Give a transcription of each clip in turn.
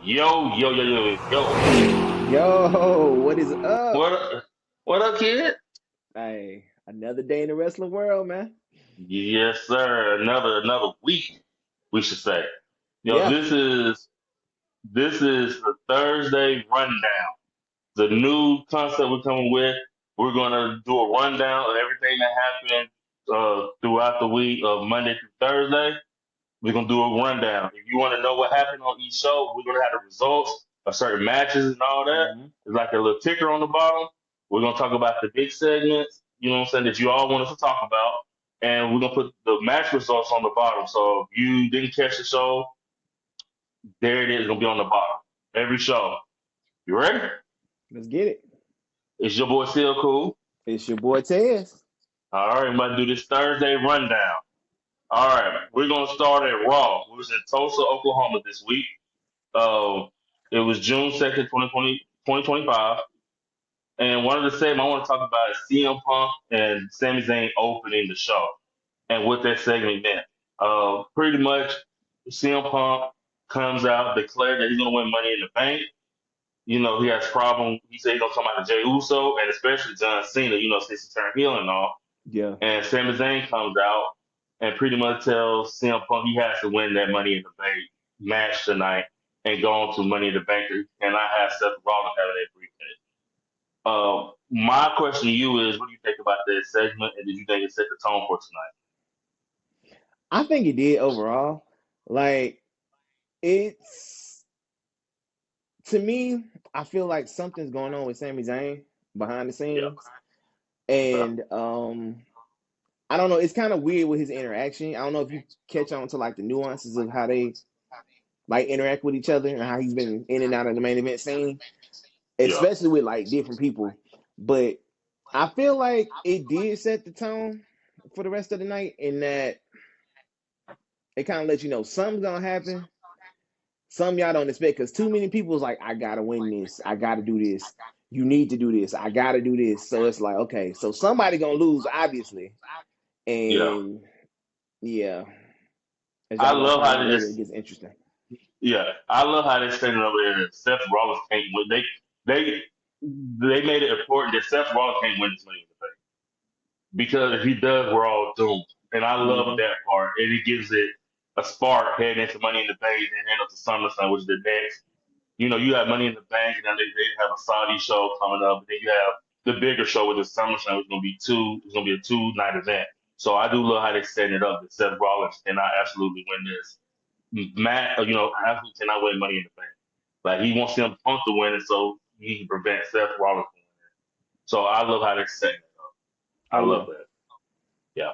Yo, yo, yo, yo, yo. Yo, what is up? What what up, kid? Hey, another day in the wrestling world, man. Yes, sir. Another week, we should say. Yo, Yeah, this is the Thursday rundown. The new concept we're coming with. We're gonna do a rundown of everything that happened throughout the week of Monday through Thursday. We're gonna do a rundown. If you want to know what happened on each show, we're gonna have the results of certain matches and all that. hmm It's like a little ticker on the bottom. We're gonna talk about the big segments, you know what I'm saying, that you all want us to talk about. And we're gonna put the match results on the bottom. So if you didn't catch the show, there it is, gonna be on the bottom. Every show. You ready? let's get it. Is your boy still cool? It's your boy Tez. All right, I'm about to do this Thursday rundown. All right, we're gonna start at Raw. We was in Tulsa, Oklahoma this week. Uh, it was June 2nd, 2025. And one of the segments I want to talk about is CM Punk and Sami Zayn opening the show and what that segment meant. Pretty much, CM Punk comes out, declared that he's going to win Money in the Bank. You know, he has problem. He said he's going to come out to Jey Uso and especially John Cena, you know, since he turned heel and all. Yeah, And Sami Zayn comes out and pretty much tells CM Punk he has to win that Money in the Bank match tonight and go on to Money in the Bank. And I have Seth Rollins having that briefcase. My question to you is, what do you think about this segment, and did you think it set the tone for tonight? I think it did overall. Like, it's to me, I feel like something's going on with Sami Zayn behind the Yeah, scenes. yeah, And I don't know, it's kind of weird with his interaction. I don't know if you catch on to like the nuances of how they like interact with each other and how he's been in and out of the main event scene, yeah. especially with like different people. But I feel like it did set the tone for the rest of the night in that it kind of lets you know something's gonna happen. Some y'all don't expect because too many people is like, I gotta win this, I gotta do this, you need to do this, I gotta do this. So it's like, okay, so somebody gonna lose, obviously. Yeah. And yeah, as I y'all gonna love find how out they later, it just, gets interesting. yeah, I love how they set it up there. Seth Rollins can't win. They, they made it important that Seth Rollins can't win this Money in the Bank because if he does, we're all doomed. And I love hmm that part, and it gives it a spark heading into Money in the Bank and heading up to SummerSlam, which is the next. You know, you have Money in the Bank, and then they have a Saudi show coming up. And then you have the bigger show with the SummerSlam, which is going to be two. It's going to be a two-night event. So I do love how they set it up. That Seth Rollins cannot absolutely win this. Matt, you know, absolutely cannot win Money in the Bank. Like he wants him Punk to win it, so he can prevent Seth Rollins from winning. So I love how they set it up. I Oh yeah. love that. Yeah.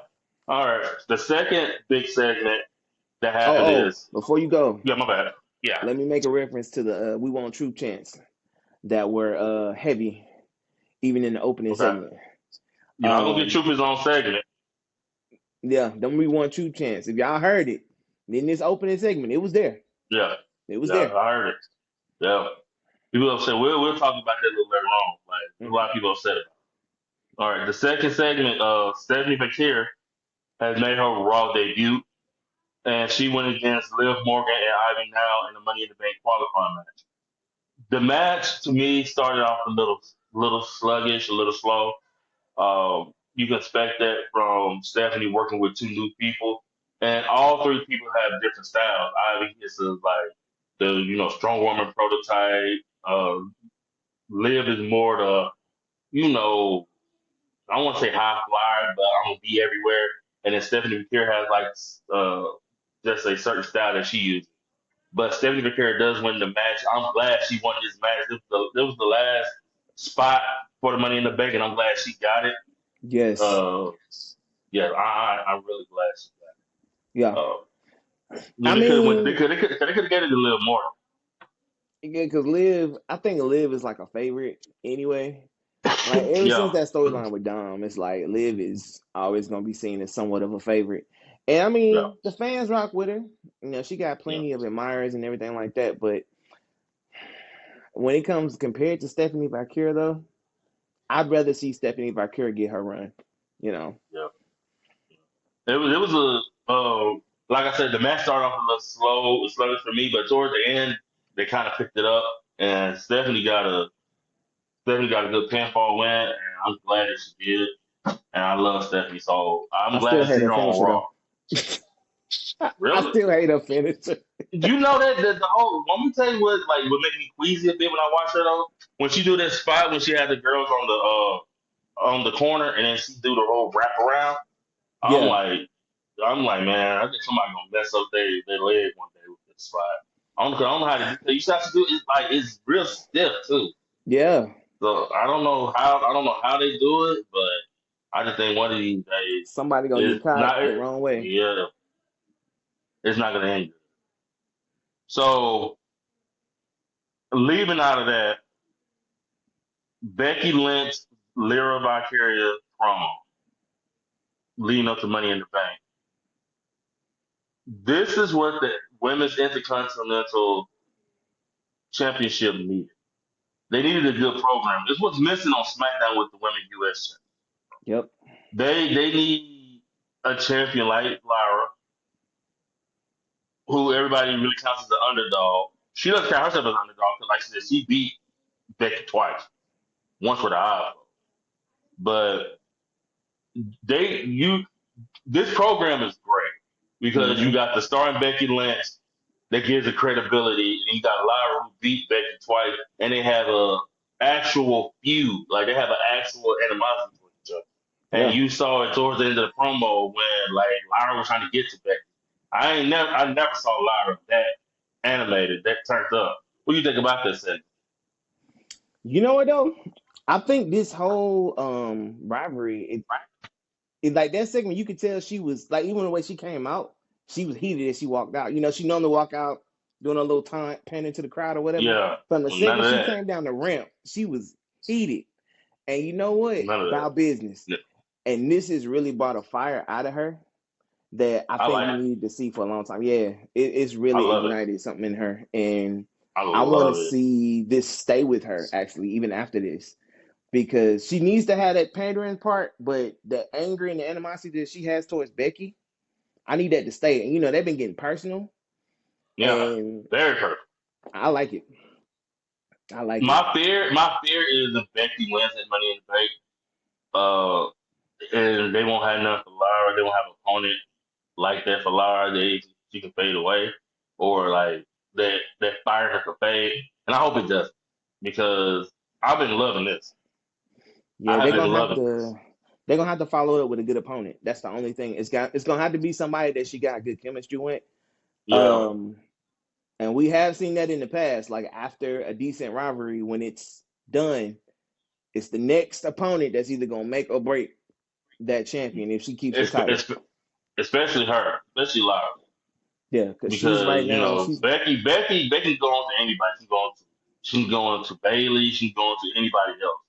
All right. The second big segment that Oh, happened oh, is, before you go, yeah, my bad. Yeah. let me make a reference to the We Want True chants that were heavy even in the opening Okay. segment. Y'all gonna get Um, Troop his own segment. yeah, them We Want True chants. If y'all heard it in this opening segment, it was there. Yeah. It was Yeah. there. I heard it. Yeah. People upset. We'll talk about that a little later on. Like a lot Mhm. of people upset about it. All right. The second segment, Stephanie McKeer has made her Raw debut, and she went against Liv Morgan and Ivy Now in the Money in the Bank qualifying match. The match to me started off little sluggish, a little slow. You can expect that from Stephanie working with two new people, and all three people have different styles. Ivy is like the strong woman prototype. Liv is more the you know I don't want to say high flyer, but I'm gonna be everywhere. And then Stephanie McCare has like just a certain style that she uses. But Stephanie McCare does win the match. I'm glad she won this match. This was the last spot for the Money in the Bank, and I'm glad she got it. Yes. Uh, yeah, I'm really glad she Yeah. got it. I They could have went. mean, They could have get it a little more. yeah, because Liv, I think Liv is like a favorite anyway. Like ever since Yeah, that storyline with Dom, it's like Liv is always gonna be seen as somewhat of a favorite. And I yeah, mean, the fans rock with her. You know, she got yeah. plenty of admirers and everything like that. But when it comes compared to Stephanie Valkyrie, though, I'd rather see Stephanie Valkyrie get her run. You know. Yeah. It was a like I said, the match started off a little slow, sluggish for me, but towards the end, they kind of picked it up, and Stephanie got a good pinfall win, and I'm glad that she did. And I love Stephanie, so I'm I glad still to hate see her her on finisher Raw. though. I Really? still hate her finisher. You know that the whole. Let me tell you what made me queasy a bit when I watched her though. When she do that spot when she had the girls on the corner and then she do the whole wrap around. I'm Yeah, like, I'm like, man, I think somebody gonna mess up their leg one day with this spot. I don't know how to do. You have to do it like it's real stiff too. yeah. So I don't know how they do it, but I just think one of these days Somebody gonna get it's caught not. the wrong way. Yeah, it's not gonna end good. So leaving out of that, Becky Lynch, Lyra Valkyria promo leading up to Money in the Bank. This is what the Women's Intercontinental Championship needed. They needed a good program. This was missing on SmackDown with the Women US. Yep. They need a champion like Lyra, who everybody really counts as the underdog. She doesn't count herself as an underdog because, like I said, she beat Becky twice, once with the eye. But they you this program is great because you Hmm. got the starring Becky Lynch that gives it credibility, and you got Lyra who beat Becky twice, and they have a actual feud, like they have an actual animosity with each other. And Yeah. you saw it towards the end of the promo when like Lyra was trying to get to Becky. I never saw Lyra that animated, that turned up. What do you think about this thing? You know what though? I think this whole rivalry, it like that segment, you could tell she was like even the way she came out, she was heated as she walked out. You know, she normally walk out doing a little time panning to the crowd or whatever. Yeah, From the well, none second of she that, came down the ramp, she was heated. And you know what? none of that. About business. Yeah, And this has really brought a fire out of her that I I think like we it. needed to see for a long time. Yeah, it's I really love it. ignited something in her. And I I want to love it. see this stay with her actually, even after this. Because she needs to have that pandering part, but the anger and the animosity that she has towards Becky, I need that to stay. And you know, they've been getting personal, Yeah, and very perfect. I like it. I like it. My fear is if Becky wins at Money in the Bank, uh, and they won't have enough for Lara. They won't have an opponent like that for Lara. She can fade away, or like that fire her to fade. And I hope it does because I've been loving this. Yeah, I have been loving this. they're gonna have to follow it up with a good opponent. That's the only thing. It's gonna have to be somebody that she got good chemistry with. Yeah, Um, and we have seen that in the past. Like after a decent rivalry, when it's done, it's the next opponent that's either gonna make or break that champion if she keeps the it's, title. it's especially her, especially Lara, Yeah, because she's because right now. She's Becky can go on to anybody. She can go on to Bailey. She can go on to anybody else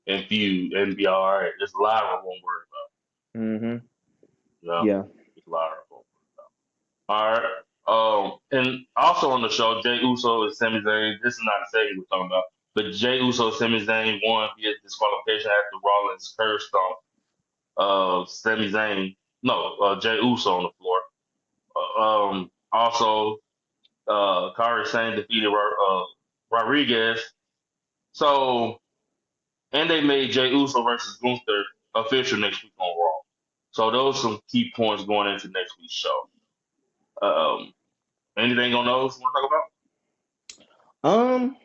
and feud and be all right. It's Lara won't worry about. hmm Yeah, yeah. it's Lara won't worry about. All right. And also on the show, Jay Uso and Sami Zayn. This is not a segment we're talking about, but Jay Uso and Sami Zayn won via disqualification after Rollins curse stomp Sami Zayn. No, Jay Uso on the floor. Also, Kairi Sane defeated Rodriguez. So, and they made Jay Uso versus Gunther official next week on Raw. So those are some key points going into next week's show. Um, anything on those you want to talk Um,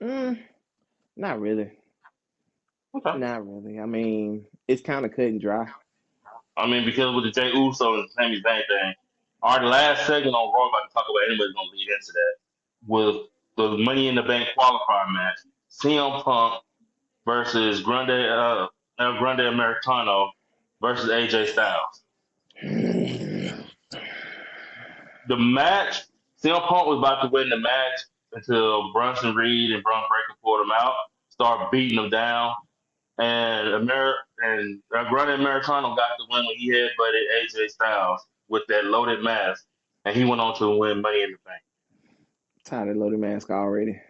mm, not really. about? Okay. Not really. I mean, it's kind of cut and dry. I mean, because with the Jay Uso and Sami Zayn thing, our last segment on Raw about to talk about anybody's going to lead into that with the Money in the Bank qualifying match. CM Punk versus El Grande Americano versus AJ Styles. The match, CM Punk was about to win the match until Brunson Reed and Braun Breaker pulled him out, started beating him down, and El Grande Americano got the win when he headbutted AJ Styles with that loaded mask, and he went on to win Money in the Bank. Tired of loaded mask already.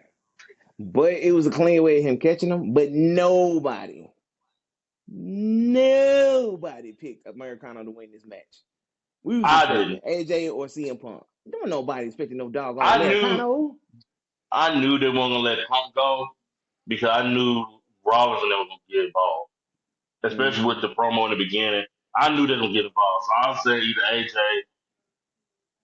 But it was a clean way of him catching him. But nobody picked Americano to win this match. We was I expecting didn't. AJ or CM Punk. There was nobody expecting no doggone I knew Americano. I knew they weren't gonna let Punk go because I knew Rollins and they were gonna get involved, especially with the Mm, promo in the beginning. I knew they were gonna get involved, so I was saying either AJ,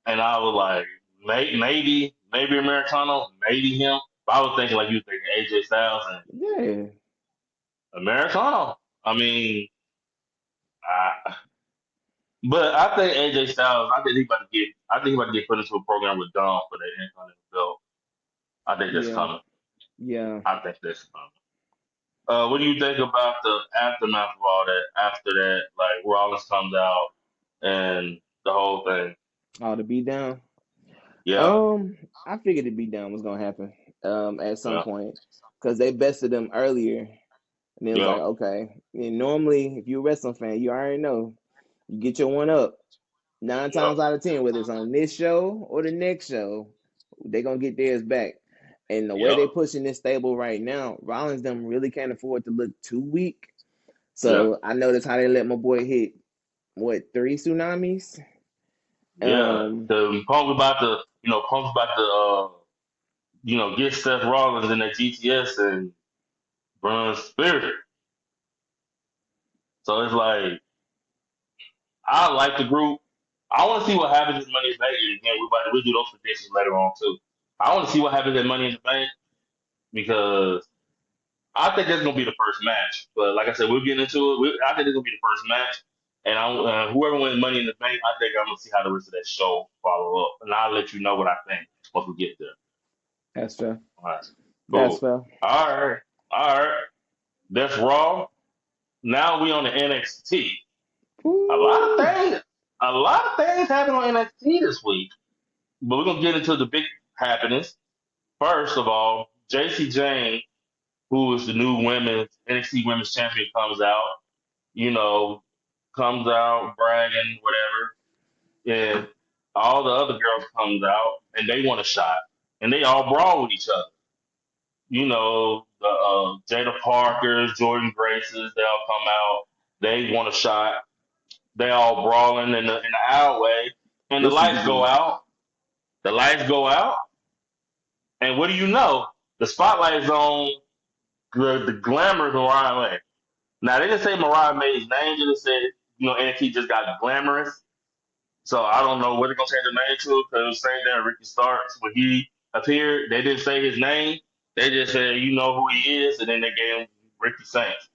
and I was like, maybe Americano, maybe him. But I was thinking like you were thinking AJ Styles and yeah. Americano. I mean, I, but I think AJ Styles. I think he about to get put into a program with Dom for the Intercontinental belt. I think that's Yeah. coming. Yeah. I think that's coming. What do you think about the aftermath of all that? After that, like Rollins comes out and the whole thing. Oh, the beat down. Yeah, I figured the beat down was gonna happen at some yeah, point because they bested them earlier, and it was yeah, like, okay. And normally, if you're a wrestling fan, you already know you get your one up. Nine yeah, times out of ten, whether it's on this show or the next show, they're gonna get theirs back. And the way yeah, they pushing this stable right now, Rollins them really can't afford to look too weak. yeah, So I noticed how they let my boy hit what 3 tsunamis. yeah. Um, The Punk's about to, get Seth Rollins in that GTS and Braun Spirit. So it's like I like the group. I want to see what happens in Money in the Bank. And again, we'll do those predictions later on too. I want to see what happens at Money in the Bank because I think that's gonna be the first match. But like I said, we'll get into it. I think it's gonna be the first match, and whoever wins Money in the Bank, I think I'm gonna see how the rest of that show follow up, and I'll let you know what I think once we get there. that's fair. All right, That's cool. fair. All right, all right. That's Raw. Now we on the NXT. A lot of Woo. things, a lot of things happened on NXT this week, but we're gonna get into the big happenings. First of all, JC Jane, who is the new women's NXT Women's Champion, comes out. You know, comes out bragging, whatever, and all the other girls comes out and they want a shot, and they all brawl with each other. The Jada Parkers, Jordan Graces, they all come out. They want a shot. They all brawling in the alleyway, and the This should be lights go good. out. The lights go out, and what do you know? The spotlight is on the glamorous Mariah May. Now they didn't say Mariah May's name; they just said NXT just got glamorous. So I don't know what they're gonna change the name to because it was saying that Ricky Starks when he appeared, they didn't say his name. They just said you know who he is, and then they gave him Ricky Saints.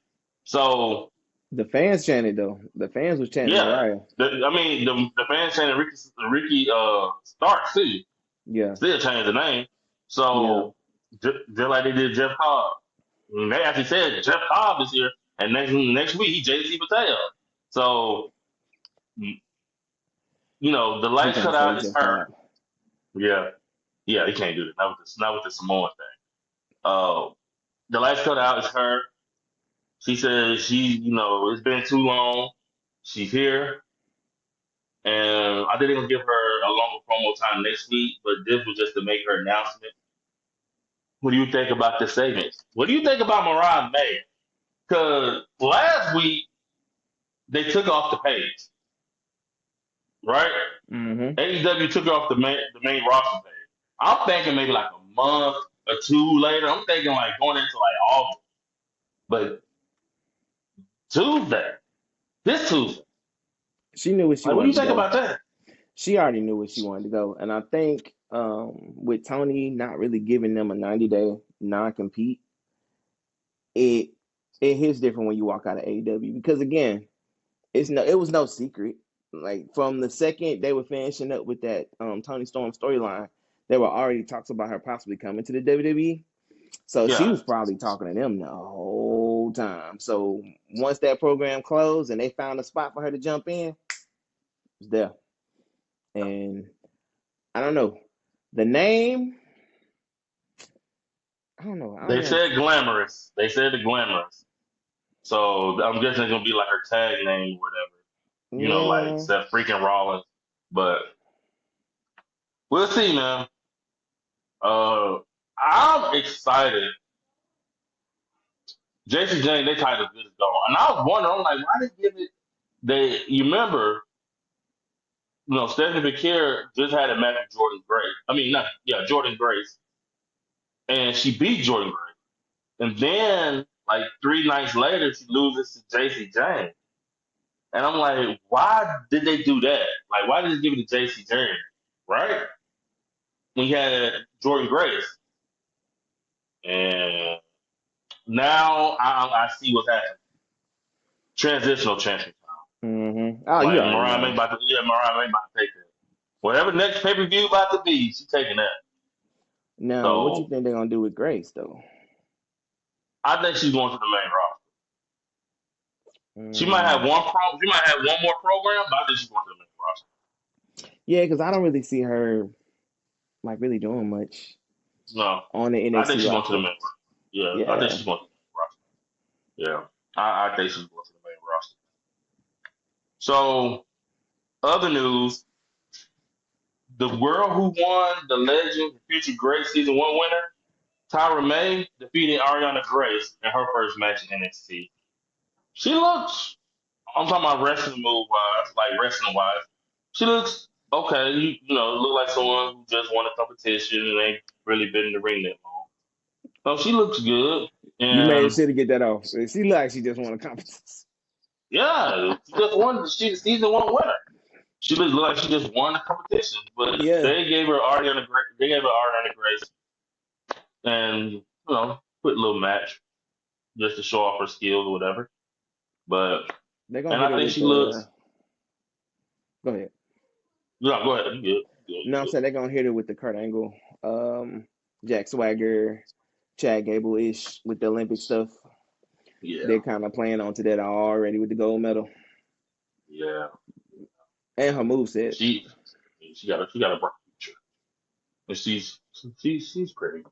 So The fans chanted though. The fans was chanting yeah, Mariah. the fans saying Ricky Starks too. Yeah. Still changed the name. Yeah. So just like they did Jeff Cobb, and they actually said Jeff Cobb is here, and next week he JC Patel. So the He lights can't cut say out. It's Jeff her. Cobb. Yeah. Yeah, he can't do that. Not with the Samoan thing. Uh, the lights cut out is her. She says it's been too long. She's here, and I think they're gonna give her a longer promo time next week. But this was just to make her announcement. What do you think about this segment? What do you think about Mariah May? Because last week they took her off the page, right? Mm-hmm. AEW took her off the main roster page. I'm thinking maybe like a month or two later. I'm thinking like going into like August. But Tuesday, this Tuesday. She knew what she Like, what do you wanted to think go. about that? She already knew what she wanted to go. And I think with Tony not really giving them a 90-day non-compete, it it hits different when you walk out of AEW because again, it was no secret. Like from the second they were finishing up with that Tony Storm storyline, there were already talks about her possibly coming to the WWE. So she Yeah, was probably talking to them the whole time. So once that program closed and they found a spot for her to jump in, it was there. And I don't know. The name, I don't know. I don't they want said glamorous. They said the glamorous. So I'm guessing it's gonna be like her tag name, or whatever. Like yeah. Seth freaking Rollins. But we'll see, man. Uh, I'm excited. Jason Jane, they title good as going, and I was wondering, I'm like, why they give it? You remember Stephanie Bakir just had a match with Jordan Grace. I mean, not yeah, Jordan Grace, and she beat Jordan Grace. And then, like 3 nights later, she loses to JC James. And I'm like, why did they do that? Like, why did they give it to JC James? Right? When you had Jordan Grace. And now I see what's happening. Transitional champion. Mm-hmm. Oh, you Like, already know. Mariah May about to take that. Whatever next pay per view about to be, she's taking that. Now, what you So think they're gonna do with Grace though? I think she's going to the main roster. Mm, She might have one more program, but I think she's going to the main roster. yeah, because I don't really see her like really doing much No, on the I think NXT she's going to the roster. main roster. Yeah, I think Yeah, she's going to the main roster. Yeah, I think she's going to the main roster. So, other news: the girl who won the Legend, the Future Great Season 1 winner, Tyra May, defeated Ariana Grace in her first match in NXT. She looks, I'm talking about wrestling move wise, like wrestling wise. She looks okay. Look like someone who just won a competition and ain't really been in the ring that long. So she looks good. you made And sure to get that off. She look like she just won a competition. yeah, she just won. She's the season 1 winner. She looks like she just won the competition. But Yeah, they gave her Ariana Grace and, put a little match just to show off her skills or whatever. But, they're gonna and hit I her think with she the. looks, Go ahead. yeah, go ahead. You good. You No, I'm good. saying they're gonna hit her with the Kurt Angle, Jack Swagger, Chad Gable ish with the Olympic stuff. Yeah. They're kind of playing onto that already with the gold medal Yeah. and her moveset. She she got a bright future. And she's pretty.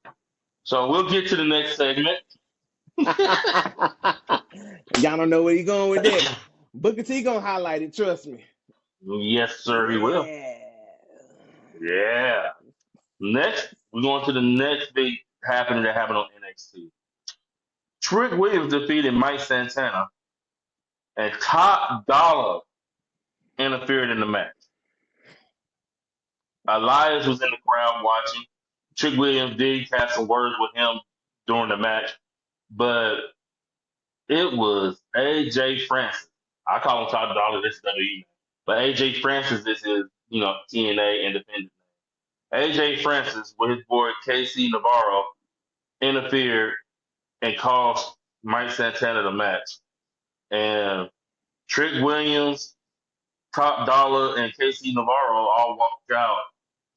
So we'll get to the next segment. Y'all don't know where you going with that. Booker T gonna highlight it. Trust me. Yes, sir, he will. Yeah. Yeah. Next, we're going to the next big happening that happened on NXT. Trick Williams defeated Mike Santana, and Top Dollar interfered in the match. Elias was in the crowd watching. Trick Williams did have some words with him during the match, but it was AJ Francis. I call him Top Dollar. This is WWE, but AJ Francis, this is TNA independent. AJ Francis with his boy KC Navarro interfered and cost Mike Santana the match. And Trick Williams, Top Dollar, and KC Navarro all walked out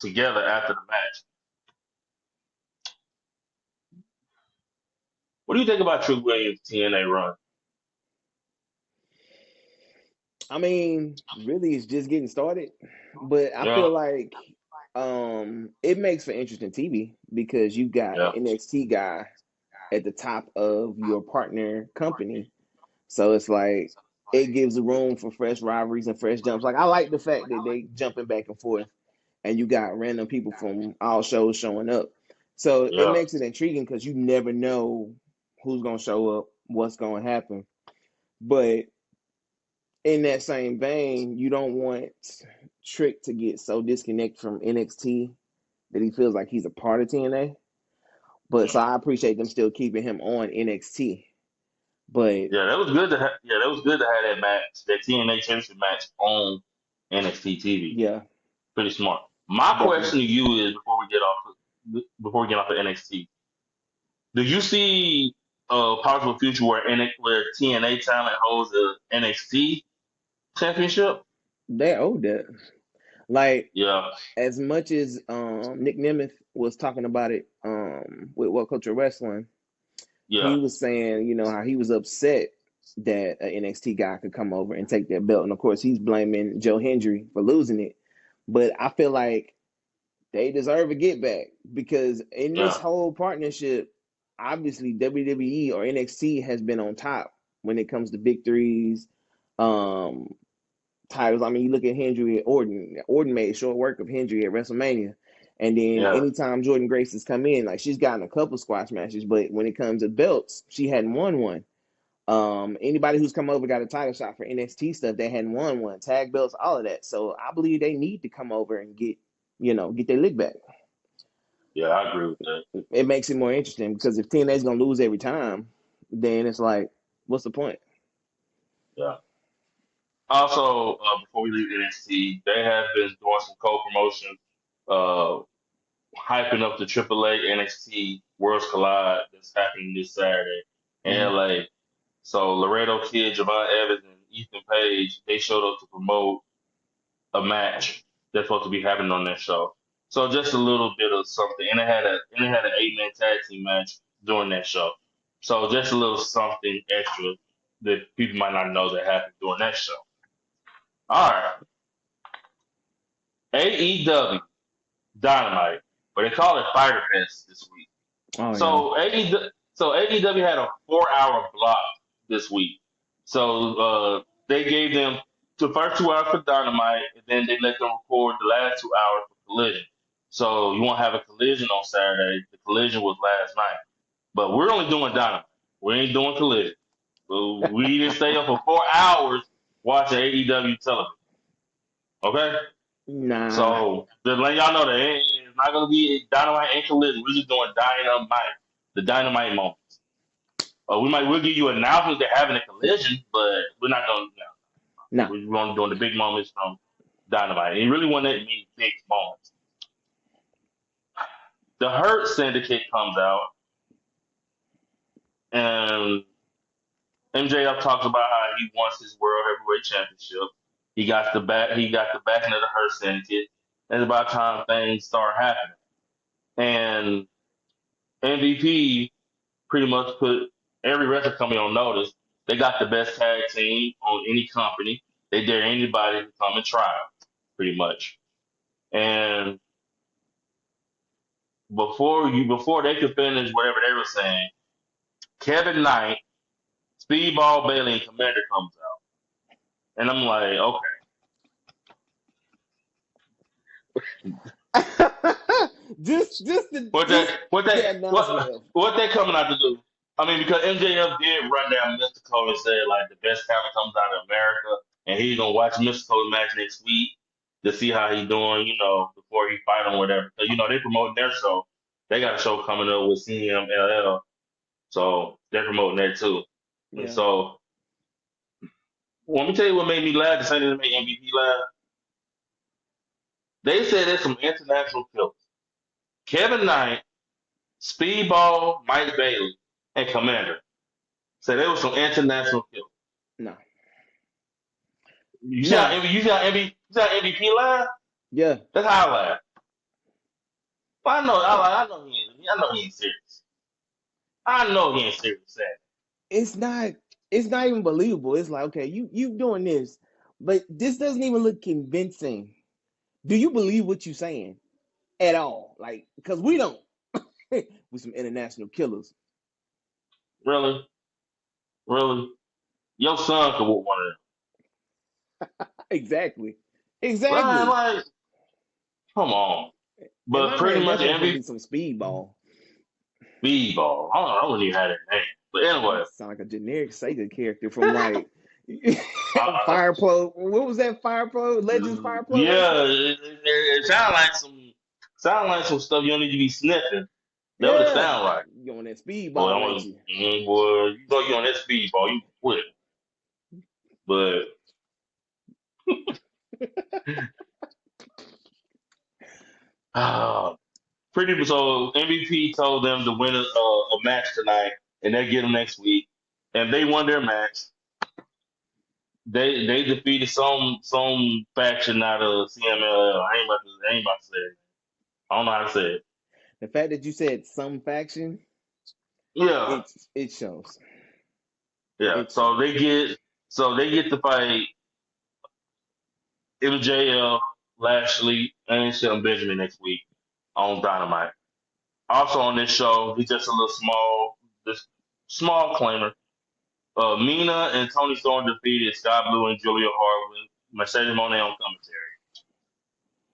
together after the match. What do you think about Trick Williams' TNA run? I mean, really, it's just getting started, but I Yeah, feel like it makes for interesting TV because you got an yeah, NXT guy at the top of your partner company. So it's like it gives room for fresh rivalries and fresh jumps. Like I like the fact that they jumping back and forth, and you got random people from all shows showing up. So it yeah, makes it intriguing because you never know who's gonna show up, what's gonna happen. But in that same vein, you don't want Trick to get so disconnected from NXT that he feels like he's a part of TNA. But so yeah. I appreciate them still keeping him on NXT. But Yeah, that was good to have. Yeah, that was good to have that match, that TNA Championship match on NXT TV. yeah, Pretty smart. My definitely. question to you is before we get off of NXT, do you see a possible future where TNA talent holds the NXT championship? They owe that. Like Yeah, as much as Nick Nemeth was talking about it with What Culture Wrestling, yeah, he was saying, how he was upset that an NXT guy could come over and take that belt. And of course, he's blaming Joe Hendry for losing it. But I feel like they deserve a get back because in this yeah, whole partnership, obviously WWE or NXT has been on top when it comes to victories, um, titles. I mean, you look at Hendry at Orton. Orton made short work of Hendry at WrestleMania. And then yeah, anytime Jordan Grace has come in, like she's gotten a couple squash matches, but when it comes to belts, she hadn't won one. Anybody who's come over got a title shot for NXT stuff. They hadn't won one, tag belts, all of that. So I believe they need to come over and get their lick back. Yeah, I agree with that. It makes it more interesting because if TNA's gonna lose every time, then it's like, what's the point? Yeah. Also, before we leave NXT, they have been doing some co-promotion, uh, hyping up the AAA NXT Worlds Collide that's happening this Saturday in Mm-hmm. LA. So Laredo Kid, Javon Evans, and Ethan Page, they showed up to promote a match that's supposed to be happening on that show. So just a little bit of something, and it had an 8-man tag team match during that show. So just a little something extra that people might not know that happened during that show. All right, AEW Dynamite, but they call it Fighter Fest this week. Oh yeah. So AEW had a 4-hour block this week. So they gave them the first 2 hours for Dynamite, and then they let them record the last 2 hours for Collision. So you won't have a Collision on Saturday. The Collision was last night, but we're only doing Dynamite. We ain't doing Collision. So we didn't stay up for 4 hours watching AEW television. Okay, Nah. so just let y'all know that it's not gonna be Dynamite and Collision. We're just doing Dynamite, the Dynamite moments. We'll give you announcements they're having a collision, but we're not gonna. Nah. We're only doing the big moments from Dynamite. And you really want that many big moments. The Hurt Syndicate comes out, and MJF talks about how he wants his World Heavyweight Championship. He got the backing of the Hurt Syndicate. And it's about time things start happening. And MVP pretty much put every wrestler company on notice. They got the best tag team on any company. They dare anybody to come and try it, pretty much. And before they could finish whatever they were saying, Kevin Knight, Speedball Bailey, and Commander comes out, and I'm like, okay, just what just that what the that announcement of what they coming out to do? I mean, because MJF did run down Mystico and said like the best talent comes out of America, and he's gonna watch Mystico's match next week to see how he's doing, before he fight him, whatever. So, they promoting their show. They got a show coming up with CMLL, so they're promoting that too. And yeah. so, let me tell you what made me laugh. The same thing that made MVP laugh. They said there's some international killers. Kevin Knight, Speedball, Mike Bailey, and Commander. So there was some international killers. No. You see No. how MVP laugh? Yeah. That's how I laugh. But I know he ain't serious. I know he ain't serious. Sad. It's not even believable. It's like, okay, you doing this, but this doesn't even look convincing. Do you believe what you're saying at all? Like, because we don't. We some international killers. Really? Really? Your son could whoop one of them. Exactly. Like, come on. In But my pretty mind, much that's supposed to be MVP some speedball. Speedball. I wouldn't even have that name. But anyway, Sound like a generic Sega character from like uh, Fire Pro. What was that Fire Pro? Legends Fire Pro yeah, Wrestling? it sound like some stuff you don't need to be sniffing. That would it Yeah. sound like. You on that Boy, speedball, ain't you? boy, you know you on that speedball, you quit. But pretty so MVP told them to win a match tonight, and they get them next week, and they won their match. They defeated some faction out of CMLL. I ain't about to say it. I don't know how to say it. The fact that you said some faction, Yeah, it shows. yeah. It So shows. they get to fight MJL, Lashley, and Shelton Benjamin next week on Dynamite. Also on this show, we just a little this small claimer. Mina and Tony Storm defeated Scott Blue and Julia Hart with Mercedes Moné on commentary.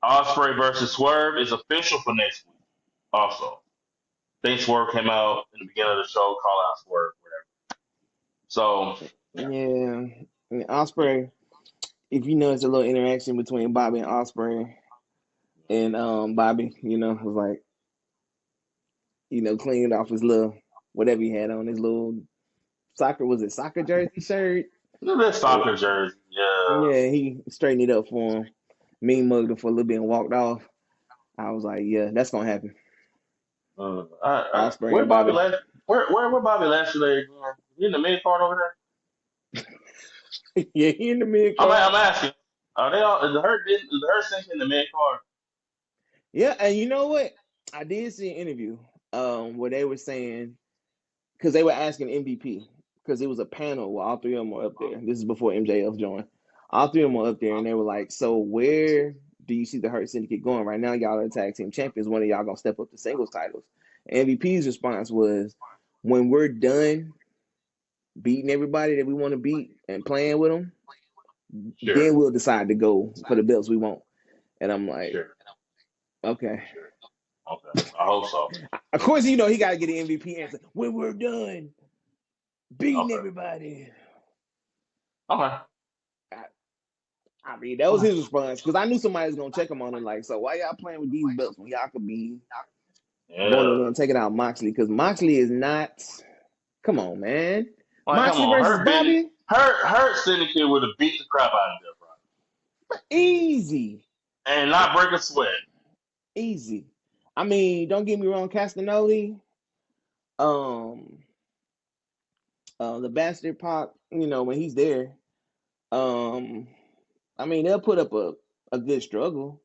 Osprey versus Swerve is official for next week. Also, I think Swerve came out in the beginning of the show, call out Swerve, whatever. So Yeah, and Osprey. If you notice a little interaction between Bobby and Osprey, and Bobby, was like, cleaned off his little whatever he had on his little soccer jersey shirt. this Or, soccer jersey, yeah. yeah, he straightened it up for him. Mean mugged him for a little bit and walked off. I was like, yeah, that's gonna happen. Osprey Where and Bobby Bobby. last? Where Bobby Lashley again? He in the mid card over there? Yeah, he in the mid card. I'm asking. Are they all? Is the hurt sink in the mid card? Yeah, and you know what? I did see an interview where they were saying, because they were asking MVP, because it was a panel where all three of them were up there. This is before MJF joined. All three of them were up there, and they were like, "So where do you see the Hurt Syndicate going right now? Y'all are tag team champions. When are y'all gonna step up to singles titles?" MVP's response was, "When we're done beating everybody that we want to beat and playing with them, Sure, then we'll decide to go for the belts we want." And I'm like, sure, okay. sure. Okay, I hope so. Of course, he got to get an MVP answer. When we're done beating Okay, everybody. okay, I, I mean, that was okay. his response because I knew somebody was gonna check him on it. Like, so why y'all playing with these belts when y'all could be going in Yeah. there and taking out Moxley? Because Moxley is not. Come on, man. Like, come Moxley on, versus Bobby, Hurt Syndicate would have beat the crap out of them, bro, easy, and not break a sweat. easy. I mean, don't get me wrong, Castanoli, um, the Bastard Pop. When he's there, um, I mean, they'll put up a good struggle.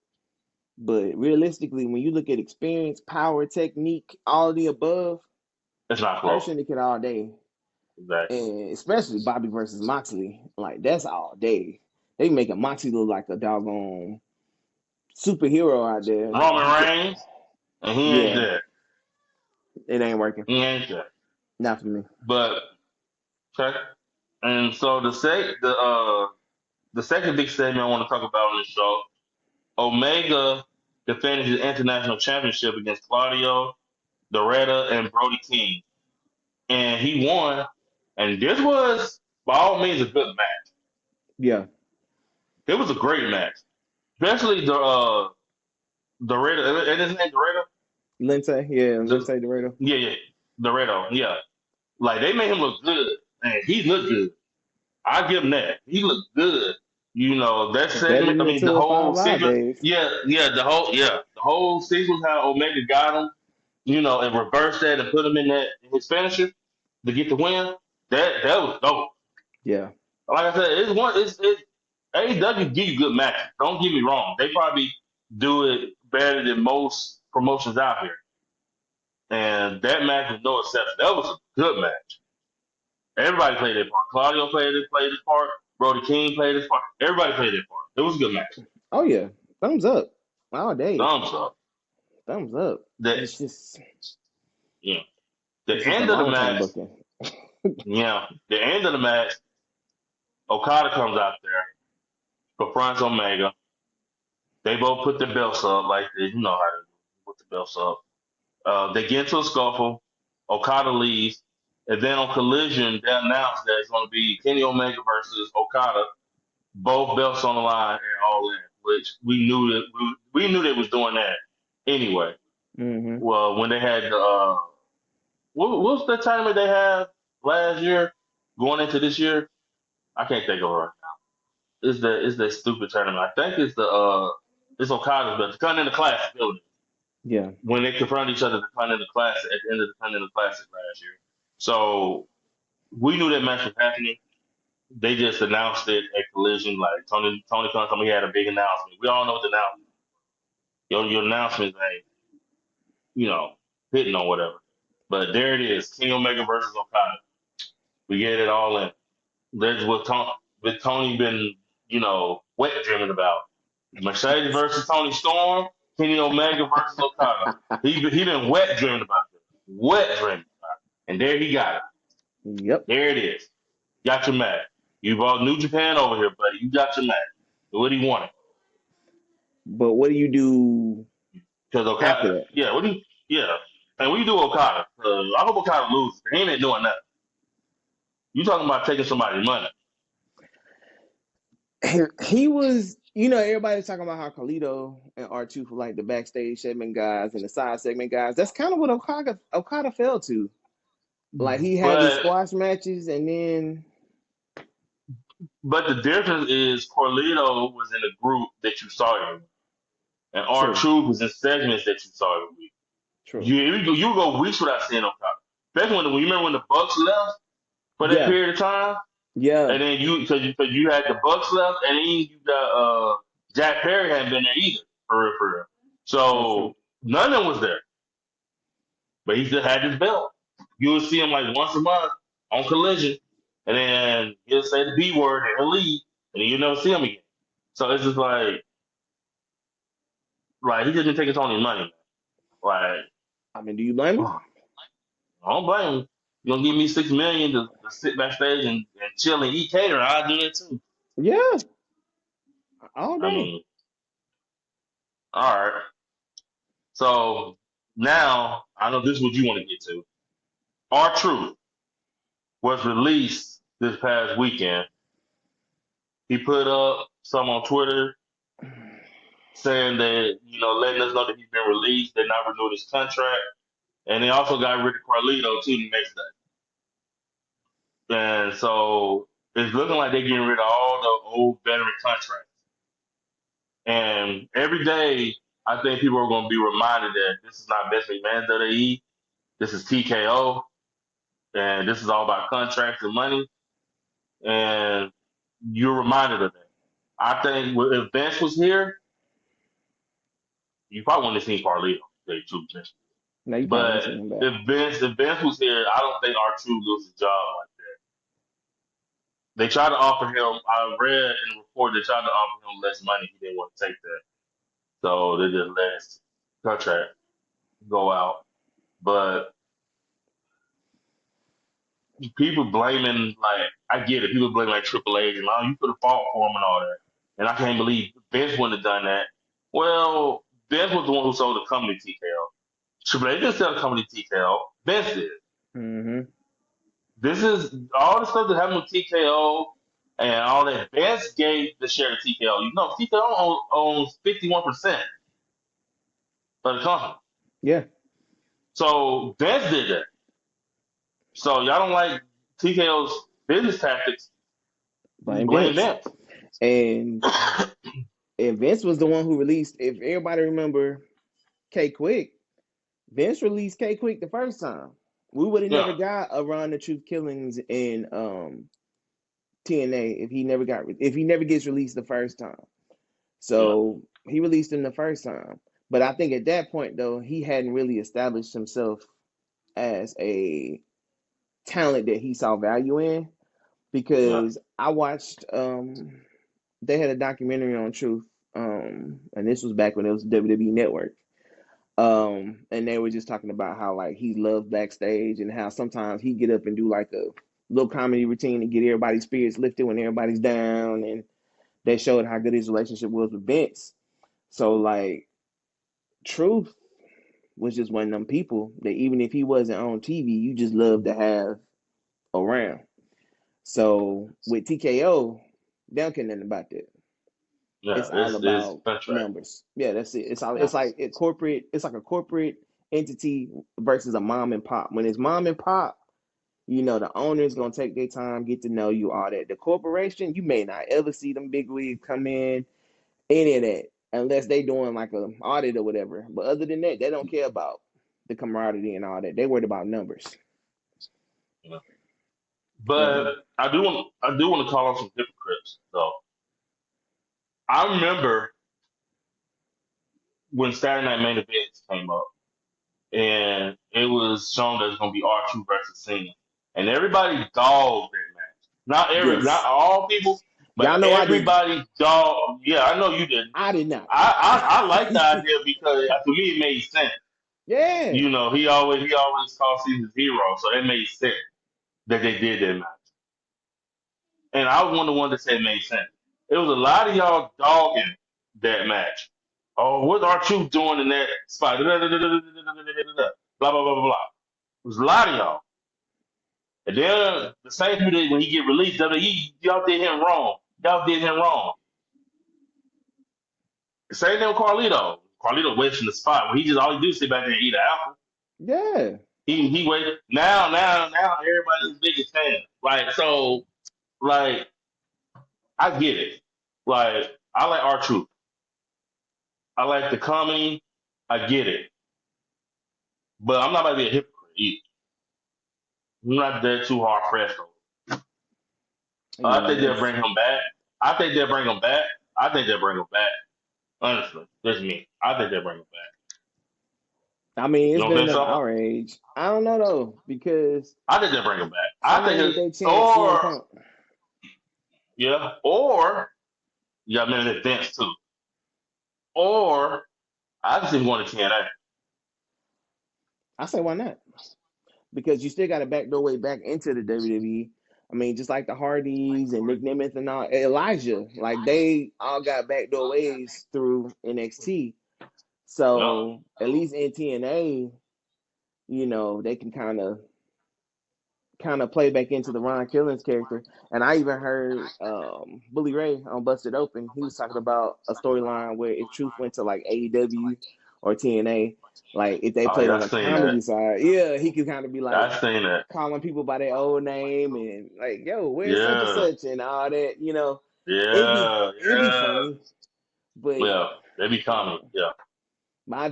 But realistically, when you look at experience, power, technique, all of the above, It's not Hurt close. Syndicate all day. Exactly. And especially Bobby versus Moxley, like that's all day. They making Moxley look like a doggone superhero out there. Roman Reigns, and he ain't Yeah, there. it ain't working. He ain't there. Not for me. But okay. And so the second big segment I want to talk about on the show, Omega defended his international championship against Claudio, Doretta, and Brody King, and he won. And this was by all means a good match. Yeah, It was a great match, especially Doretta. And his name Doretta. Lindsay. Yeah, The, Lindsay Dorado. yeah, Doretta. Yeah, like they made him look good, and he looked good. I give him that. He looked good. That Better segment. than I the mean, the 205 whole Live segment. days. The whole sequence how Omega got him. And reversed that and put him in his finisher to get the win. That was dope. Yeah. Like I said, it's AEW give you good matches. Don't get me wrong. They probably do it better than most promotions out here. And that match was no exception. That was a good match. Everybody played their part. Claudio played his part. Brody King played his part. Everybody played their part. It was a good match. Oh yeah. Thumbs up. All day. Thumbs up. Thumbs up. The It's just yeah. The it's just a end of the long term match. booking. Yeah. The end of the match. Okada comes out there, confronts Omega. They both put their belts up like this. You know how to put the belts up. They get into a scuffle. Okada leaves. And then on Collision, they announced that it's going to be Kenny Omega versus Okada. Both belts on the line and all in, which we knew they was doing that anyway. Mm-hmm. Well, when they had what was the tournament they had last year going into this year? I can't think of it right now. Is the stupid tournament? I think it's Okada's belt. The Continental Classic building Yeah. when they confronted each other the Continental Classic at the end of the Continental Classic last year. So we knew that match was happening. They just announced it at Collision. Like Tony Khan told me he had a big announcement. We all know what the announcement. Your announcement ain't hitting on whatever. But there it is, King Omega versus Okada. We get it all in. That's what Tony been wet dreaming about. Mercedes versus Tony Storm, Kenny Omega versus Okada. He been wet dreaming about this. Wet dreaming about it. And there he got it. Yep. There it is. Got your match. You brought New Japan over here, buddy. You got your match. What do you want? But what do you do Because after Okada, that? yeah, what do you, yeah. And what do you do Okada? I hope Okada loses. He ain't doing nothing. You talking about taking somebody's money? He was, everybody's talking about how Carlito and R-Truth were like the backstage segment guys and the side segment guys. That's kind of what Okada fell to. Like he had his But squash matches, and then the difference is Corlito was in a group that you saw him, and R true, Truth was in segments that you saw him with. true, You go weeks without seeing Okada. Especially when you remember when the Bucks left for that yeah, period of time, yeah, and then cause you had the Bucks left, and then you got Jack Perry hadn't been there either for real, for real. that's true. So none of them was there, but he still had his belt. You would see him like once a month on Collision, and then he'll say the B word and he'll leave, and then you never see him again. So it's just like he just didn't take his own money, man. Like I mean, do you blame him? I don't blame him. You gonna give me $6 million to sit backstage and chill and eat cater? I'll do that too. Yeah, all I day. mean, all right. So now I know this is what you want to get to. R Truth was released this past weekend. He put up some on Twitter saying that, letting us know that he's been released, they're not renewing his contract. And they also got rid of Carlito too the next day. And so it's looking like they're getting rid of all the old veteran contracts. And every day, I think people are going to be reminded that this is not Vince McMahon's WWE. This is TKO, and this is all about contracts and money. And you're reminded of that. I think if Vince was here, you probably wouldn't have seen Carlito. To tell you the truth. No, you probably won't But see him back. if Vince was here, I don't think R-Truth loses his job like that. They tried to offer him. I read in the report they tried to offer him less money. He didn't want to take that, so they just let his contract go out. But people blaming I get it. People blame like Triple H and you put a fault for him and all that. And I can't believe Vince wouldn't have done that. Well, Vince was the one who sold the company TKO. Triple H didn't sell the company TKO. Vince did. Mm-hmm. This is all the stuff that happened with TKO and all that. Vince gave the share to TKO. TKO owns 51% of the company. Yeah, So Vince did that. So y'all don't like TKO's business tactics, blame blame Vince. Vince. And Vince was the one who released. If everybody remember K-Quick, Vince released K-Quick the first time. We would have Yeah. never got around the truth killings in TNA if he never gets released the first time. Yeah. So he released him the first time. But I think at that point though, he hadn't really established himself as a talent that he saw value in, Yeah. because I watched they had a documentary on Truth, and this was back when it was WWE Network. And they were just talking about how like he loved backstage and how sometimes he get up and do like a little comedy routine to get everybody's spirits lifted when everybody's down, and they showed how good his relationship was with Vince. So like Truth was just one of them people that even if he wasn't on TV, you just love to have around. So with TKO, they don't care nothing about that. Yeah. It's all It's about contract. numbers. Yeah, that's it. It's all. Yeah. It's like corporate. It's like a corporate entity versus a mom and pop. When it's mom and pop, the owner's gonna take their time, get to know you, all that. The corporation, you may not ever see them big wigs come in, any of that, unless they doing like a audit or whatever. But other than that, they don't care about the camaraderie and all that. They worried about numbers. Yeah. Yeah. But I do want to call on some hypocrites though. I remember when Saturday Night Main Events came up, and it was shown that it's going to be R-Truth versus Cena, and everybody dogged that match. Not Yes. all people, but Y'all know I didn't. everybody dogged. Yeah, I know you didn't. I did not. I like the idea because to me it made sense. Yeah. He always calls Cena's hero, so it made sense that they did that match. And I was one of the ones that said it made sense. It was a lot of y'all dogging that match. Oh, what's R-Truth doing in that spot? Blah blah blah blah blah. It was a lot of y'all. And then the same people that when he get released, WWE, y'all did him wrong. Y'all did him wrong. Same thing with Carlito. Carlito wasting the spot when he just all he do is sit back there and eat an apple. Yeah. He wait now everybody's biggest fan. Like so like I get it. Like I like R-Truth. I like the comedy. I get it. But I'm not about to be a hypocrite either. I'm not that too hard pressed. I Yeah, think they'll that's. bring him back. I think they'll bring him back. I think they'll bring him back. Honestly, that's me. I think they'll bring him back. I mean, You it's don't better think than so? our age. I don't know though because I think they'll bring him back. I think, somebody get their chance. CM or Punk. yeah, or you got men in advance too, or I just didn't want to TNA. I say why not? Because you still got a backdoor way back into the WWE. I mean, just like the Hardys and Nick Nemeth and all Elijah, like they all got backdoor ways through NXT. Yeah. So at least in TNA, they can kind of play back into the Ron Killings character. And I even heard Bully Ray on Busted Open. He was talking about a storyline where if Truth went to like AEW or TNA, like if they Oh played yeah, on I the seen that. comedy side, yeah, he could kind of be like I seen that. calling people by their old name and like, yo, where's such and Yeah, such and all that. It'd be yeah, it'd be yeah. funny, but Well, they be yeah. coming. Yeah,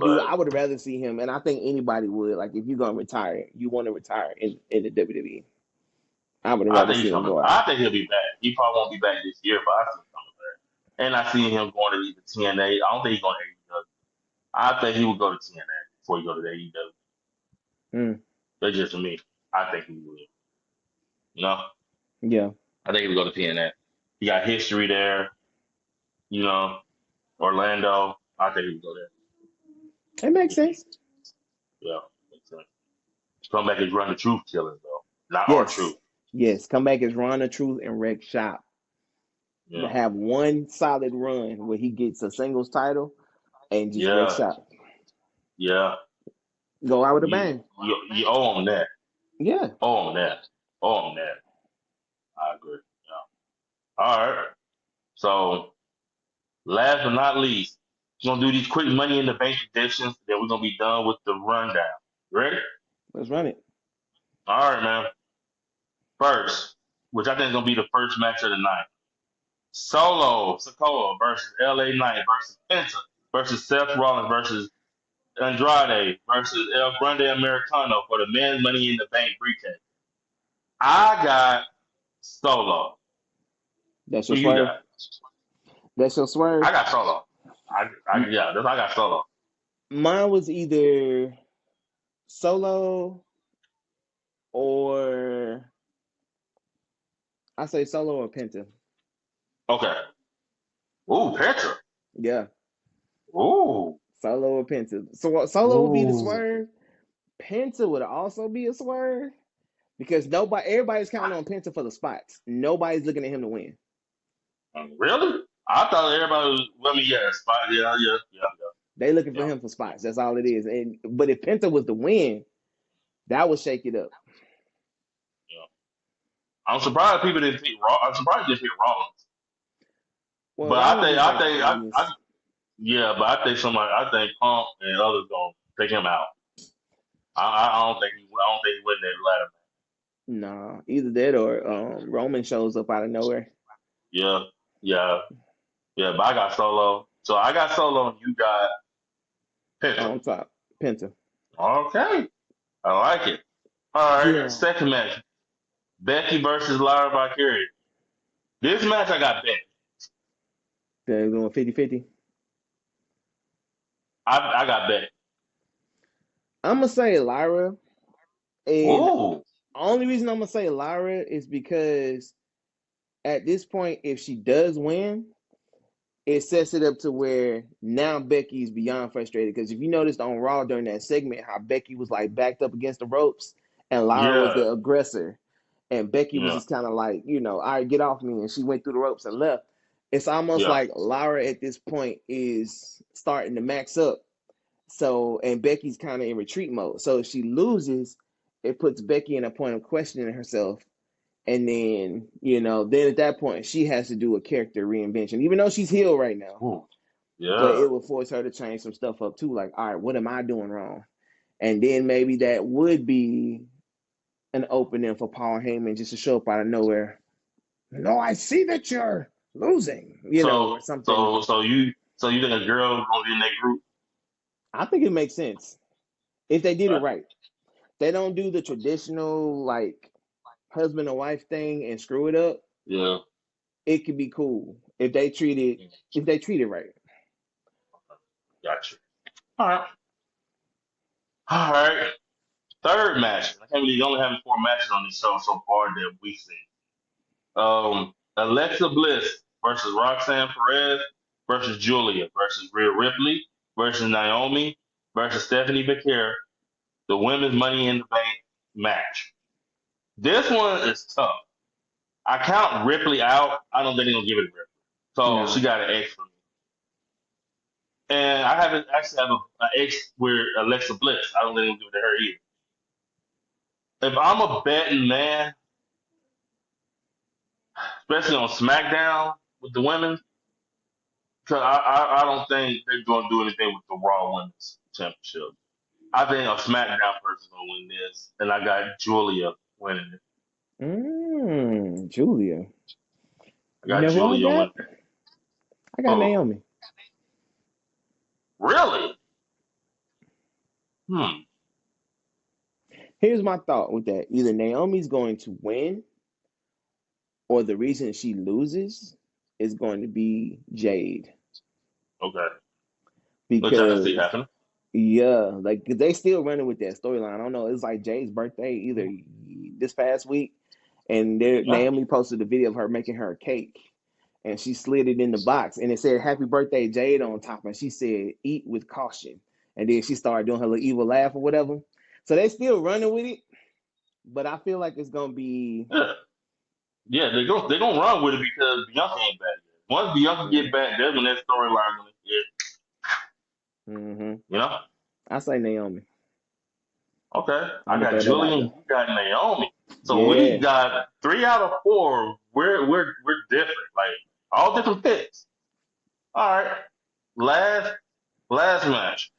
But but I would rather see him, and I think anybody would. Like, if you're gonna retire, you want to retire in the WWE. I would I rather think he's see him coming. go out. I think he'll be back. He probably won't be back this year, but I see him coming back. And I see him going to either TNA. I don't think he's going to AEW. I think he would go to TNA before he go to the AEW. Mm, That's just me. I think he would. You know, yeah, I think he would go to TNA. He got history there. You know, Orlando. I think he would go there. it makes Just me. sense. Yeah, makes sense. Come back and run the truth killers though, not our Yes, truth. yes. Come back as Ron the Truth and Rex Shop to Yeah, have one solid run where he gets a singles title and just Rex yeah, Shop yeah. go out with a You bang. you owe him that. Yeah, Owe him that. Owe him that. I agree. Yeah. All right. So last but not least, we're gonna do these quick money in the bank predictions. Then we're gonna be done with the rundown. Ready? let's run it. All right, man. First, which I think is gonna be the first match of the night. Solo Sokoa versus LA Knight versus Penta versus Seth Rollins versus Andrade versus El Grande Americano for the men's Money in the Bank briefcase. I got Solo. That's Who your you swerve. got? That's your swerve. I got Solo. Yeah, I got Solo. Mine was either Solo or I say Solo or Penta. Okay. Ooh, Petra. Yeah, Ooh. Solo or Penta. So Solo would be the Ooh. swerve. Penta would also be a swerve because everybody's counting on Penta for the spots. Nobody's looking at him to win. Really? I thought everybody was, I mean, yeah, spot, yeah. They looking for Yeah. him for spots. That's all it is. But if Penta was the win, that would shake it up. Yeah. I'm surprised people didn't pick Raw. I'm surprised they didn't pick Rollins. Well, But Rollins is like the obvious. yeah, but I think Punk and others gonna take him out. I don't think he win that ladder. Nah, either that or Roman shows up out of nowhere Yeah, yeah, yeah. But I got Solo, so I got Solo, and you got Penta. on top. Penta. Okay, I like it. All right, Yeah. second match: Becky versus Lyra Valkyria. This match I got Becky. They're going 50-50. I got Becky. I'm gonna say Lyra, and Ooh, only reason I'm gonna say Lyra is because at this point, if she does win, it sets it up to where now Becky's beyond frustrated. Because if you noticed on Raw during that segment, how Becky was like backed up against the ropes and Lyra was yeah, the aggressor, and Becky was yeah, just kind of like, all right, get off me, and she went through the ropes and left. It's almost yeah, like Lyra at this point is starting to max up. So, and Becky's kind of in retreat mode. So if she loses, it puts Becky in a point of questioning herself. And then, then at that point, she has to do a character reinvention, even though she's healed right now. Ooh, But yeah. it will force her to change some stuff up too. Like, all right, what am I doing wrong? And then maybe that would be an opening for Paul Heyman just to show up out of nowhere. No, I see that you're losing, or So something. so you think a girl gonna be in that group? I think it makes sense if they did it Right. right. They don't do the traditional like husband and wife thing and screw it up. Yeah. It could be cool if they treat it right. Gotcha. All right. All right. Third match. I can't believe you only having 4 matches on this show so far that we've seen. Alexa Bliss versus Roxanne Perez versus Julia versus Rhea Ripley versus Naomi versus Stephanie Becker. The women's Money in the Bank match. This one is tough. I count Ripley out. I don't think they're gonna give it to Ripley. So she No. got an X for me. And I haven't actually have an X with Alexa Bliss. I don't think they're gonna give it to her either. If I'm a betting man, especially on SmackDown with the women, because I don't think they're gonna do anything with the Raw Women's Championship. I think a SmackDown person's gonna win this, and I got Julia winning it. Julia. I You got know who I Julia got? winning it. I got Oh, Naomi. really? Hmm. Here's my thought with that. Either Naomi's going to win or the reason she loses is going to be Jade. Okay. Which I can see Because happening. yeah, like 'cause they still running with that storyline. I don't know. It's like Jade's birthday either this past week, and Yeah. Naomi posted a video of her making her a cake, and she slid it in the box, and it said "Happy Birthday, Jade" on top, and she said "Eat with caution," and then she started doing her little evil laugh or whatever. So they still running with it, but I feel like it's gonna be. Yeah. Yeah, they're gonna run with it because Bianca ain't back yet. Once Bianca get back, that's when that storyline gonna get, Mm-hmm. you know? I say Naomi. Okay. I'm I gonna got throw that out Julian, there. you got Naomi. So we Yeah. got 3 out of 4. We're different. Like all different picks. All right. Last last match.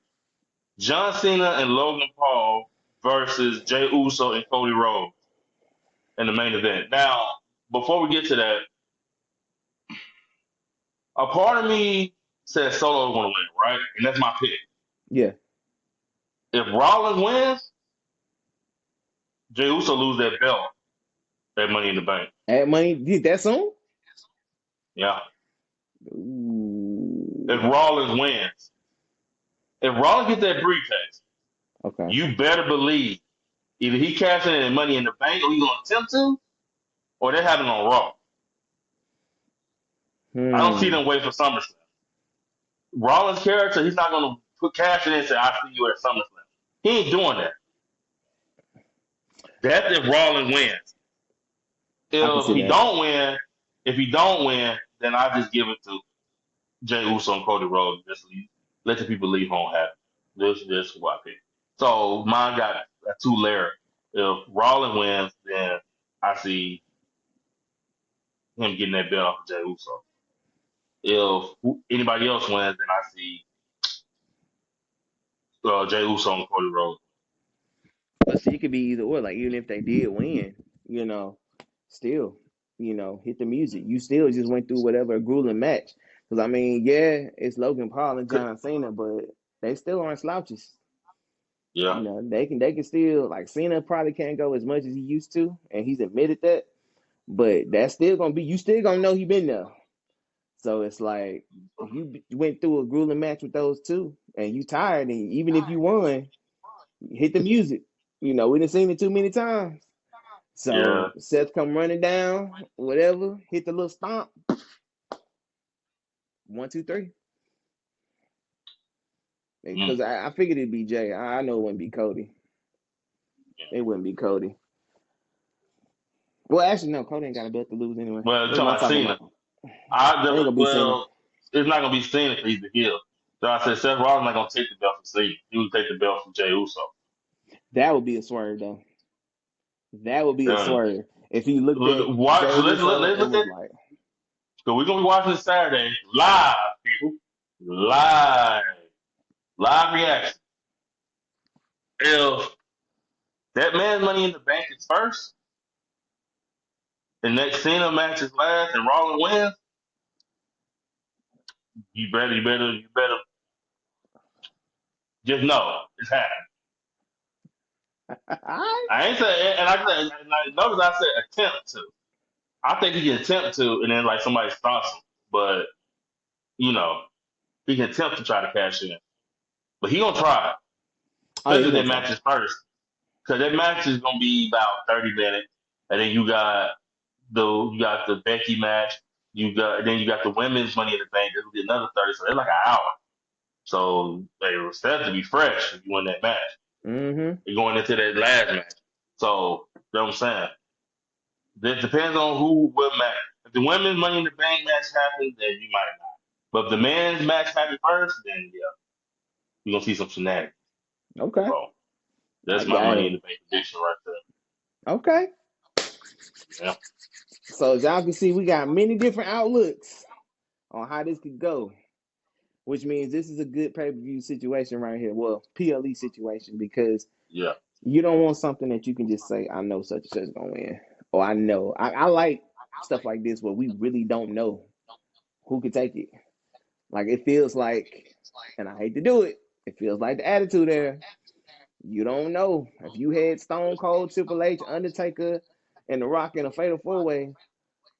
John Cena and Logan Paul versus Jay Uso and Cody Rhodes in the main event. Now, before we get to that, a part of me says Solo going to win, right? And that's my pick. Yeah. If Rollins wins, Jey Uso lose that belt, that Money in the Bank. Add money. Did that soon? Yeah. If Ooh. Rollins wins, if Rollins gets that briefcase, Okay. you better believe either he cashing in Money in the Bank or he's going to attempt to, or they're having on Raw. I don't see Hmm. them wait for SummerSlam. Rollins' character, he's not going to put cash in and say, "I see you at SummerSlam." He ain't doing that. That's if Rollins wins. I can If see he that. don't win, if he don't win, then I just give it to Jey Uso and Cody Rhodes. Just let the people leave home happy. This who I pick. So mine got a 2 layer. If Rollins wins, then I see him getting that belt off of Jey Uso. If anybody else wins, then I see Jey Uso and Cody Rhodes. But see, it could be either or. Like even if they did win, you know, still, hit the music. You still just went through whatever a grueling match. Because I mean, yeah, it's Logan Paul and John Cena, but they still aren't slouches. Yeah, They can still like Cena probably can't go as much as he used to, and he's admitted that. But that's still gonna be you still gonna know he been there. So it's like if you went through a grueling match with those two and you tired, and even if you won, hit the music. We done seen it too many times. yeah. So Seth come running down, whatever, hit the little stomp. 1, 2, 3. Mm, Because I figured it'd be Jay. I know it wouldn't be Cody. yeah. It wouldn't be Cody. Well, actually, no. Cody ain't got a bet to lose anyway. Well, What talking am I about talking Cena, about? It ain't gonna be Cena. well, it's not gonna be Cena if he's the heel. So I said Seth Rollins not gonna take the belt from Cena. He would take the belt from Jey Uso. That would be a swerve though. That would be a Um, swerve. If he looked at watch. Jey Uso Let's and look was at. like, So we're gonna be watching this Saturday live, people. Live, live reaction. If that man's Money in the Bank is first, and next Cena match is last, and Rollins wins, you better just know it's happening. I, I ain't saying, and I notice I said attempt to. I think he can attempt to, and then like somebody stops him, but you know he can attempt to try to cash in, but he gonna try, oh yeah, especially he if gonna that try. match is first, because that match is gonna be about 30 minutes, and then you got the Becky match, you got the women's Money in the Bank. It'll be another 30, so it's like an hour. So they were set to be fresh if you win that match. Mm-hmm. You're going into that last match. So you know what I'm saying? It depends on who will match. If the women's Money in the Bank match happens, then you might not. But if the men's match happens first, then yeah, you're gonna see some shenanigans. Okay. So that's I my got Money in it. the Bank prediction right Okay. there. Yeah. So as y'all can see, we got many different outlooks on how this could go, which means this is a good pay-per-view situation right here. Well, PLE situation because Yeah. you don't want something that you can just say, I know such and such is gonna win. Or I know. I like stuff like this where we really don't know who could take it. Like it feels like, and I hate to do it, it feels like the attitude there. You don't know. If you had Stone Cold, Triple H, Undertaker, and The Rock in a fatal four way,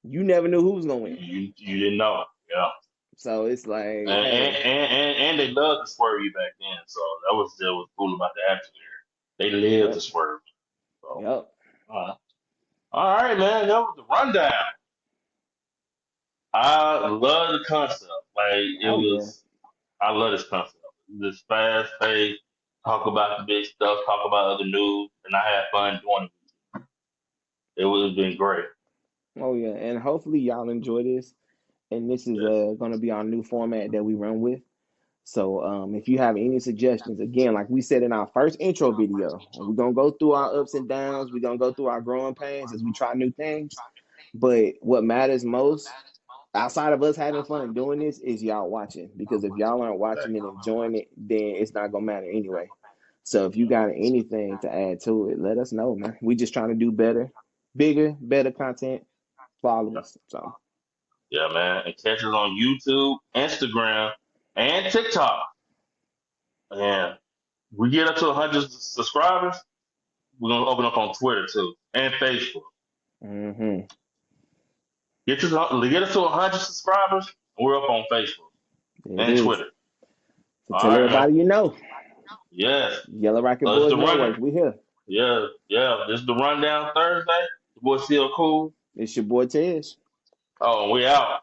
you never knew who was gonna win. You didn't know. Yeah. So it's like, And and, hey, and, and they loved to swerve you back then. So that was cool about the attitude there. They lived to yep, swerve. So yep. uh, all right, man. That was the rundown. I love the concept. Like it Oh yeah. was. I love this concept. This fast pace, talk about the big stuff, talk about other news, and I had fun doing it. It would have been great. Oh yeah. And hopefully y'all enjoy this. And this is Yes. gonna be our new format that we run with. So if you have any suggestions, again, like we said in our first intro video, we're gonna go through our ups and downs, we're gonna go through our growing pains as we try new things. But what matters most, outside of us having fun and doing this, is y'all watching. Because if y'all aren't watching and enjoying it, then it's not gonna matter anyway. So if you got anything to add to it, let us know, man. We just trying to do better, bigger, better content, Yeah. followers. So Yeah, man. And catch us on YouTube, Instagram, and TikTok. And we get up to 100 subscribers, we're gonna open up on Twitter too and Facebook. mm-hmm. Get us to 100 subscribers, and we're up on Facebook There it and is. Twitter. So All tell right, man. everybody you know. Yes. Yellow Rocket So it's Boys the Network, run. we here. Yeah, yeah. This is the rundown Thursday. The boy still cool. It's your boy Tez. Oh, we out.